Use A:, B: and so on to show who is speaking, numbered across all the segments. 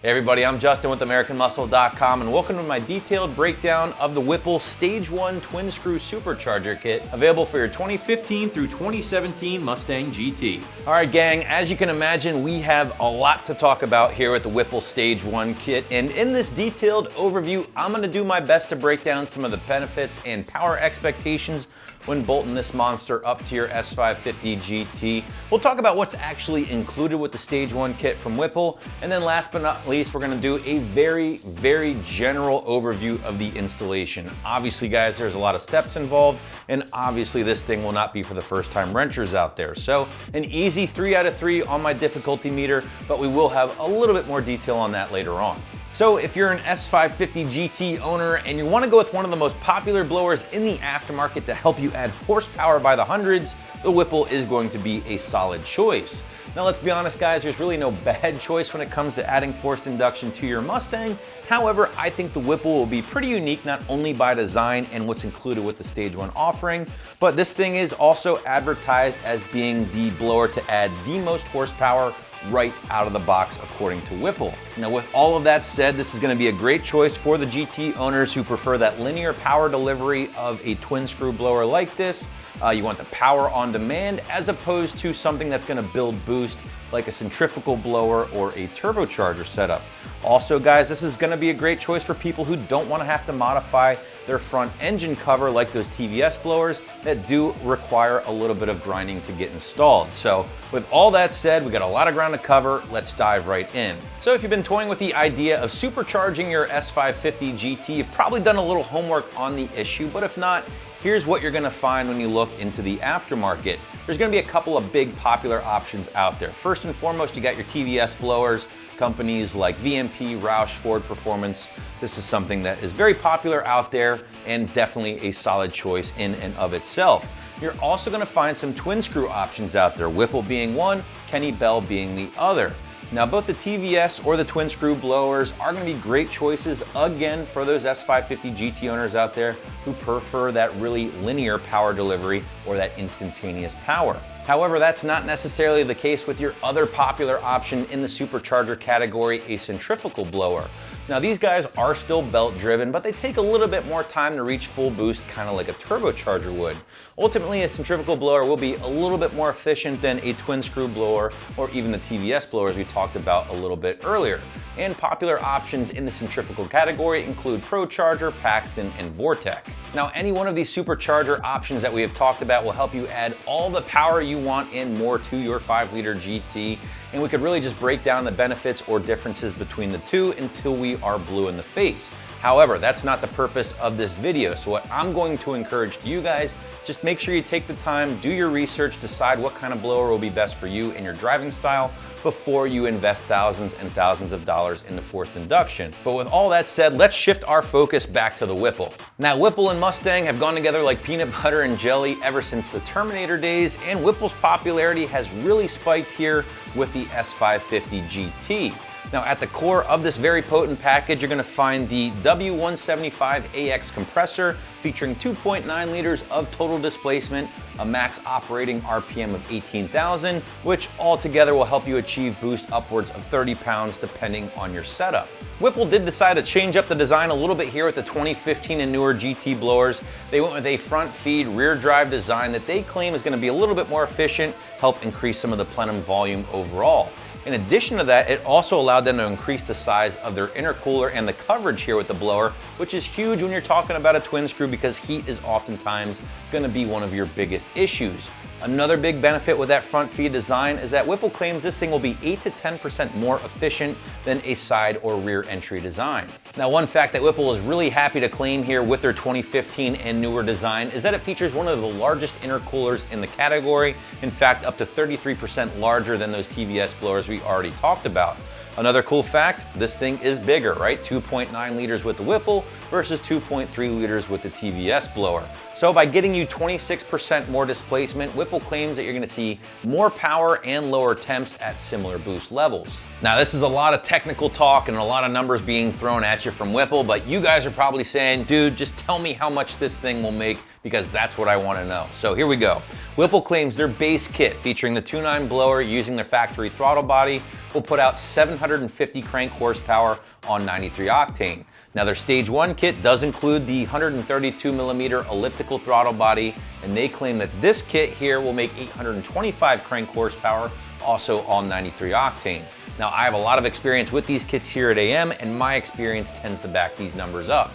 A: Hey everybody, I'm Justin with AmericanMuscle.com and welcome to my detailed breakdown of the Whipple Stage 1 Twin Screw Supercharger Kit, available for your 2015 through 2017 Mustang GT. All right gang, as you can imagine, we have a lot to talk about here with the Whipple Stage 1 Kit, and in this detailed overview, I'm gonna do my best to break down some of the benefits and power expectations when bolting this monster up to your S550 GT. We'll talk about what's actually included with the Stage 1 kit from Whipple, and then last but not least, we're gonna do a very general overview of the installation. Obviously guys, there's a lot of steps involved, and obviously this thing will not be for the first time wrenchers out there. So an easy 3 out of 3 on my difficulty meter, but we will have a little bit more detail on that later on. So if you're an S550 GT owner and you want to go with one of the most popular blowers in the aftermarket to help you add horsepower by the hundreds, the Whipple is going to be a solid choice. Now let's be honest guys, there's really no bad choice when it comes to adding forced induction to your Mustang. However, I think the Whipple will be pretty unique not only by design and what's included with the Stage 1 offering, but this thing is also advertised as being the blower to add the most horsepower right out of the box according to Whipple. Now with all of that said, this is going to be a great choice for the GT owners who prefer that linear power delivery of a twin screw blower like this. You want the power on demand as opposed to something that's going to build boost like a centrifugal blower or a turbocharger setup. Also guys, this is going to be a great choice for people who don't want to have to modify their front engine cover like those TVS blowers that do require a little bit of grinding to get installed. So with all that said, we got a lot of ground to cover. Let's dive right in. So if you've been toying with the idea of supercharging your S550 GT, you've probably done a little homework on the issue, but if not, here's what you're gonna find when you look into the aftermarket. There's gonna be a couple of big popular options out there. First and foremost, you got your TVS blowers, companies like VMP, Roush, Ford Performance. This is something that is very popular out there and definitely a solid choice in and of itself. You're also gonna find some twin screw options out there, Whipple being one, Kenny Bell being the other. Now both the TVS or the twin screw blowers are going to be great choices again for those S550 GT owners out there who prefer that really linear power delivery or that instantaneous power. However, that's not necessarily the case with your other popular option in the supercharger category, a centrifugal blower. Now these guys are still belt driven, but they take a little bit more time to reach full boost, kind of like a turbocharger would. Ultimately, a centrifugal blower will be a little bit more efficient than a twin screw blower or even the TVS blowers we talked about a little bit earlier. And popular options in the centrifugal category include ProCharger, Paxton, and Vortec. Now any one of these supercharger options that we have talked about will help you add all the power you want and more to your 5-liter GT, and we could really just break down the benefits or differences between the two until we are blue in the face. However, that's not the purpose of this video. So what I'm going to encourage to you guys, just make sure you take the time, do your research, decide what kind of blower will be best for you and your driving style before you invest thousands and thousands of dollars into forced induction. But with all that said, let's shift our focus back to the Whipple. Now Whipple and Mustang have gone together like peanut butter and jelly ever since the Terminator days, and Whipple's popularity has really spiked here with the S550 GT. Now at the core of this very potent package, you're gonna find the W175AX compressor featuring 2.9 liters of total displacement, a max operating RPM of 18,000, which altogether will help you achieve boost upwards of 30 pounds depending on your setup. Whipple did decide to change up the design a little bit here with the 2015 and newer GT blowers. They went with a front feed, rear drive design that they claim is gonna be a little bit more efficient, help increase some of the plenum volume overall. In addition to that, it also allowed them to increase the size of their intercooler and the coverage here with the blower, which is huge when you're talking about a twin screw because heat is oftentimes going to be one of your biggest issues. Another big benefit with that front feed design is that Whipple claims this thing will be 8 to 10% more efficient than a side or rear entry design. Now, one fact that Whipple is really happy to claim here with their 2015 and newer design is that it features one of the largest intercoolers in the category. In fact, up to 33% larger than those TVS blowers we already talked about. Another cool fact, this thing is bigger, right? 2.9 liters with the Whipple versus 2.3 liters with the TVS blower. So by getting you 26% more displacement, Whipple claims that you're gonna see more power and lower temps at similar boost levels. Now this is a lot of technical talk and a lot of numbers being thrown at you from Whipple, but you guys are probably saying, dude, just tell me how much this thing will make because that's what I wanna know. So here we go. Whipple claims their base kit featuring the 2.9 blower using their factory throttle body will put out 750 crank horsepower on 93 octane. Now their Stage 1 kit does include the 132mm elliptical throttle body, and they claim that this kit here will make 825 crank horsepower, also on 93 octane. Now I have a lot of experience with these kits here at AM, and my experience tends to back these numbers up.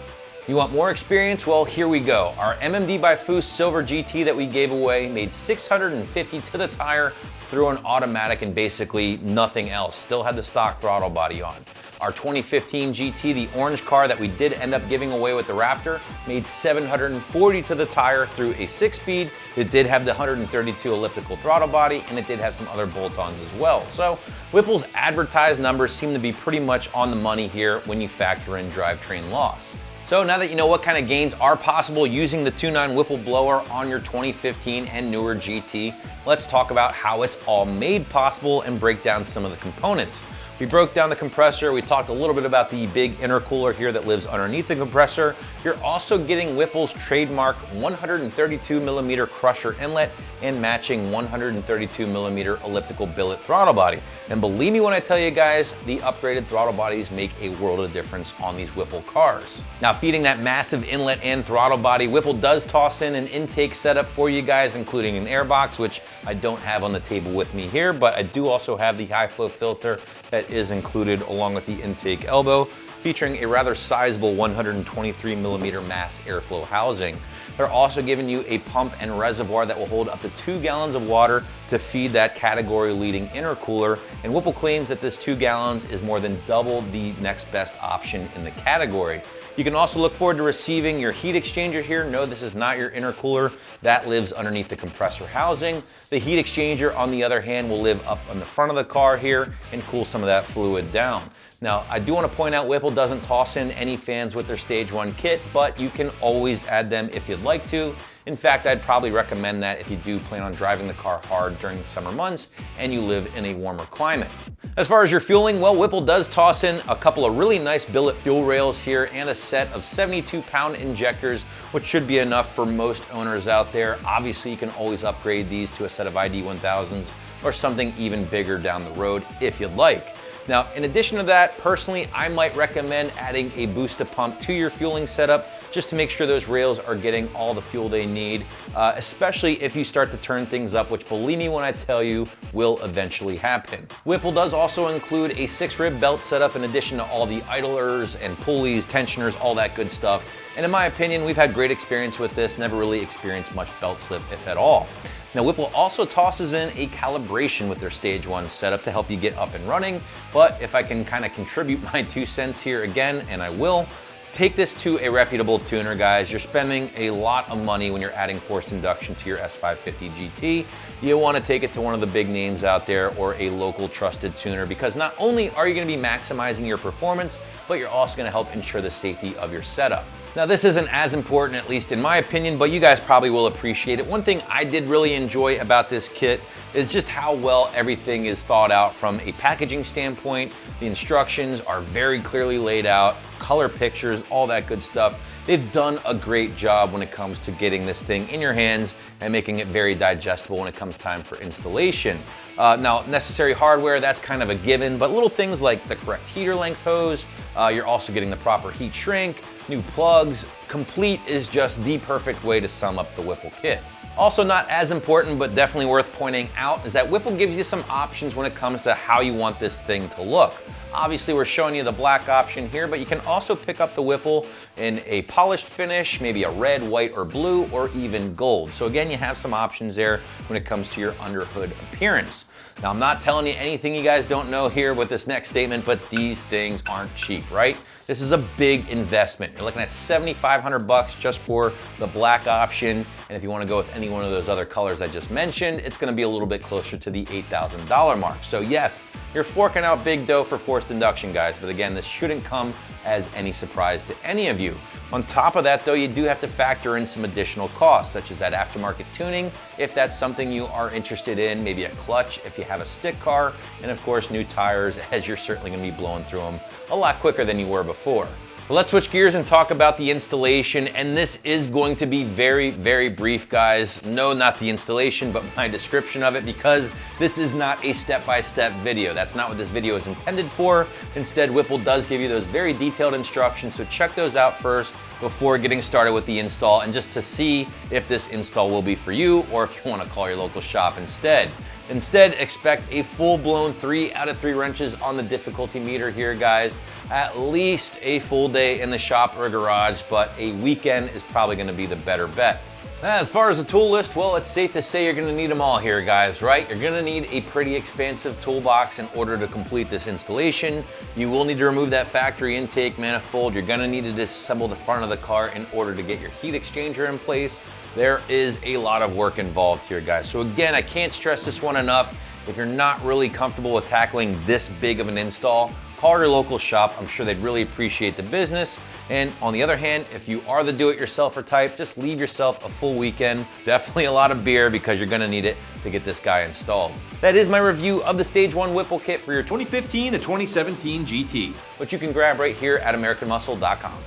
A: You want more experience? Well, here we go. Our MMD by Foose Silver GT that we gave away made 650 to the tire through an automatic and basically nothing else. Still had the stock throttle body on. Our 2015 GT, the orange car that we did end up giving away with the Raptor, made 740 to the tire through a 6-speed. It did have the 132 elliptical throttle body, and it did have some other bolt-ons as well. So Whipple's advertised numbers seem to be pretty much on the money here when you factor in drivetrain loss. So now that you know what kind of gains are possible using the 2.9 Whipple blower on your 2015 and newer GT, let's talk about how it's all made possible and break down some of the components. We broke down the compressor, we talked a little bit about the big intercooler here that lives underneath the compressor. You're also getting Whipple's trademark 132mm crusher inlet and matching 132mm elliptical billet throttle body. And believe me when I tell you guys, the upgraded throttle bodies make a world of difference on these Whipple cars. Now feeding that massive inlet and throttle body, Whipple does toss in an intake setup for you guys, including an air box, which I don't have on the table with me here, but I do also have the high flow filter that is included along with the intake elbow, featuring a rather sizable 123mm mass airflow housing. They're also giving you a pump and reservoir that will hold up to 2 gallons of water to feed that category leading intercooler, and Whipple claims that this 2 gallons is more than double the next best option in the category. You can also look forward to receiving your heat exchanger here. No, this is not your intercooler. That lives underneath the compressor housing. The heat exchanger, on the other hand, will live up on the front of the car here and cool some of that fluid down. Now, I do want to point out Whipple doesn't toss in any fans with their Stage 1 kit, but you can always add them if you'd like to. In fact, I'd probably recommend that if you do plan on driving the car hard during the summer months and you live in a warmer climate. As far as your fueling, well, Whipple does toss in a couple of really nice billet fuel rails here and a set of 72-pound injectors, which should be enough for most owners out there. Obviously, you can always upgrade these to a set of ID1000s or something even bigger down the road if you'd like. Now, in addition to that, personally, I might recommend adding a booster pump to your fueling setup just to make sure those rails are getting all the fuel they need, especially if you start to turn things up, which believe me when I tell you, will eventually happen. Whipple does also include a 6-rib belt setup in addition to all the idlers and pulleys, tensioners, all that good stuff. And in my opinion, we've had great experience with this, never really experienced much belt slip, if at all. Now, Whipple also tosses in a calibration with their Stage 1 setup to help you get up and running, but if I can kind of contribute my 2 cents here again, and I will, take this to a reputable tuner, guys. You're spending a lot of money when you're adding forced induction to your S550 GT. You want to take it to one of the big names out there or a local trusted tuner, because not only are you going to be maximizing your performance, but you're also going to help ensure the safety of your setup. Now, this isn't as important, at least in my opinion, but you guys probably will appreciate it. One thing I did really enjoy about this kit is just how well everything is thought out from a packaging standpoint. The instructions are very clearly laid out, color pictures, all that good stuff. They've done a great job when it comes to getting this thing in your hands and making it very digestible when it comes time for installation. Now, necessary hardware, that's kind of a given, but little things like the correct heater length hose, you're also getting the proper heat shrink, new plugs. Complete is just the perfect way to sum up the Whipple kit. Also not as important, but definitely worth pointing out, is that Whipple gives you some options when it comes to how you want this thing to look. Obviously, we're showing you the black option here, but you can also pick up the Whipple in a polished finish, maybe a red, white, or blue, or even gold. So again, you have some options there when it comes to your underhood appearance. Now, I'm not telling you anything you guys don't know here with this next statement, but these things aren't cheap, right? This is a big investment. You're looking at $7,500 just for the black option. And if you want to go with any one of those other colors I just mentioned, it's going to be a little bit closer to the $8,000 mark. So yes, you're forking out big dough for forced induction, guys. But again, this shouldn't come as any surprise to any of you. On top of that, though, you do have to factor in some additional costs, such as that aftermarket tuning, if that's something you are interested in, maybe a clutch if you have a stick car, and of course, new tires, as you're certainly going to be blowing through them a lot quicker than you were before. Well, let's switch gears and talk about the installation, and this is going to be very, very brief, guys. No, not the installation, but my description of it, because this is not a step-by-step video. That's not what this video is intended for. Instead, Whipple does give you those very detailed instructions, so check those out first before getting started with the install, and just to see if this install will be for you, or if you want to call your local shop instead. Instead, expect a full-blown 3 out of 3 wrenches on the difficulty meter here, guys. At least a full day in the shop or garage, but a weekend is probably gonna be the better bet. As far as the tool list, well, it's safe to say you're gonna need them all here, guys, right? You're gonna need a pretty expansive toolbox in order to complete this installation. You will need to remove that factory intake manifold. You're gonna need to disassemble the front of the car in order to get your heat exchanger in place. There is a lot of work involved here, guys. So again, I can't stress this one enough. If you're not really comfortable with tackling this big of an install, call your local shop. I'm sure they'd really appreciate the business. And on the other hand, if you are the do-it-yourselfer type, just leave yourself a full weekend. Definitely a lot of beer, because you're gonna need it to get this guy installed. That is my review of the Stage 1 Whipple kit for your 2015 to 2017 GT, which you can grab right here at AmericanMuscle.com.